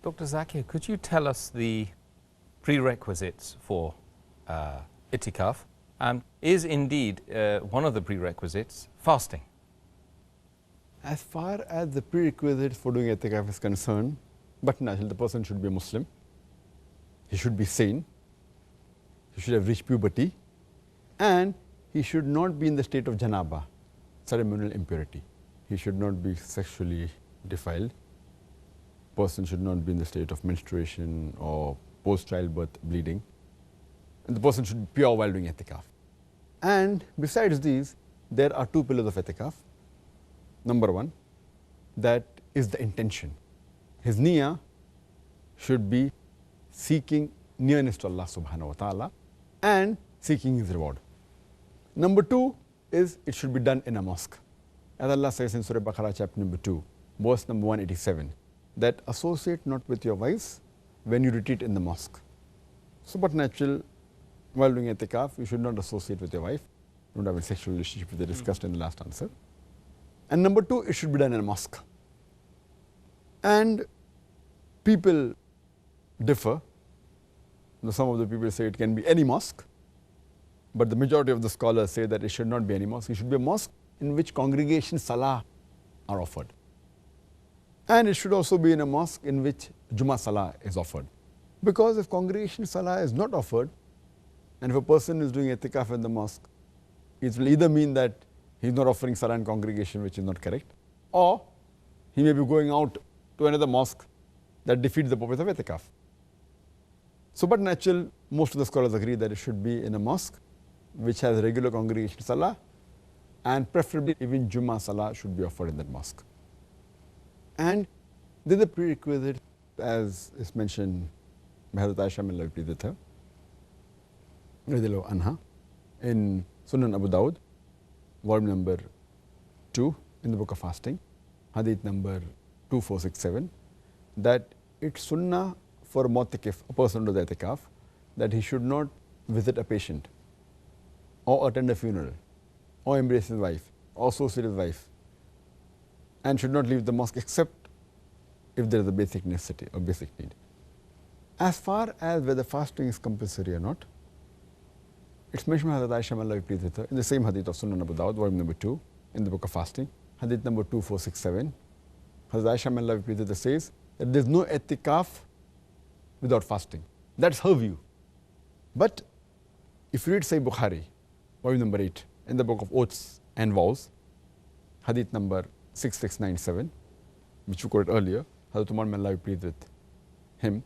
Dr. Zakir, could you tell us the prerequisites for itikaf? And is indeed one of the prerequisites fasting? As far as the prerequisites for doing itikaf is concerned, but naturally the person should be a Muslim, he should be sane, he should have reached puberty, and he should not be in the state of janaba, ceremonial impurity. He should not be sexually defiled. Person should not be in the state of menstruation or post-childbirth bleeding. And the person should be pure while doing itikaf. And besides these, there are two pillars of itikaf. Number one, that is the intention. His niyyah should be seeking nearness to Allah subhanahu wa ta'ala and seeking his reward. Number two is it should be done in a mosque. As Allah says in Surah Baqarah chapter number 2, verse number 187, that associate not with your wives when you retreat in the mosque. So but natural, while doing itikaf, you should not associate with your wife. Don't have a sexual relationship, which they discussed in the last answer. And number two, it should be done in a mosque. And people differ. Some of the people say it can be any mosque, but the majority of the scholars say that it should not be any mosque. It should be a mosque in which congregation salah are offered. And it should also be in a mosque in which Jummah salah is offered. Because if congregation salah is not offered, and if a person is doing itikaf in the mosque, it will either mean that he is not offering salah in congregation, which is not correct, or he may be going out to another mosque that defeats the purpose of itikaf. So but natural, most of the scholars agree that it should be in a mosque which has regular congregation salah, and preferably even Jummah salah should be offered in that mosque. And there is a prerequisite, as is mentioned by Hazrat Aisha, may Allah be pleased with her, radiallahu anha, in Sunan Abu Dawud, volume number 2 in the book of fasting, hadith number 2467, that it's sunnah for a mu'takif, a person who does itikaf, that he should not visit a patient, or attend a funeral, or embrace his wife, or associate his wife, and should not leave the mosque except if there is a basic necessity or basic need. As far as whether fasting is compulsory or not, it's mentioned by Hazrat Aisha, may Allah be pleased with her, in the same hadith of Sunan Abu Dawud, volume number 2, in the book of fasting, hadith number 2467. Hazrat Aisha, may Allah be pleased with her, says that there is no itikaf without fasting. That's her view. But if you read Sahih Bukhari, volume number 8, in the book of oaths and vows, hadith number 6697, which we quoted earlier, Hazrat Umar, may Allah be pleased with him,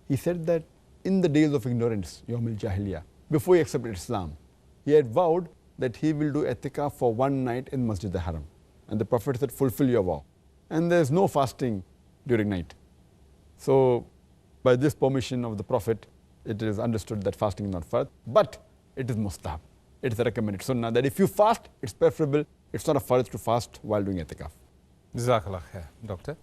he said that in the days of ignorance, Yawmil Jahiliyyah, before he accepted Islam, he had vowed that he will do itikaf for one night in Masjid al-Haram. And the Prophet said, fulfill your vow. And there is no fasting during night. So by this permission of the Prophet, it is understood that fasting is not fard, but it is mustahab. It is a recommended sunnah that if you fast, it's preferable. It's not a fard to fast while doing itikaf. Jazakallah khair, Doctor.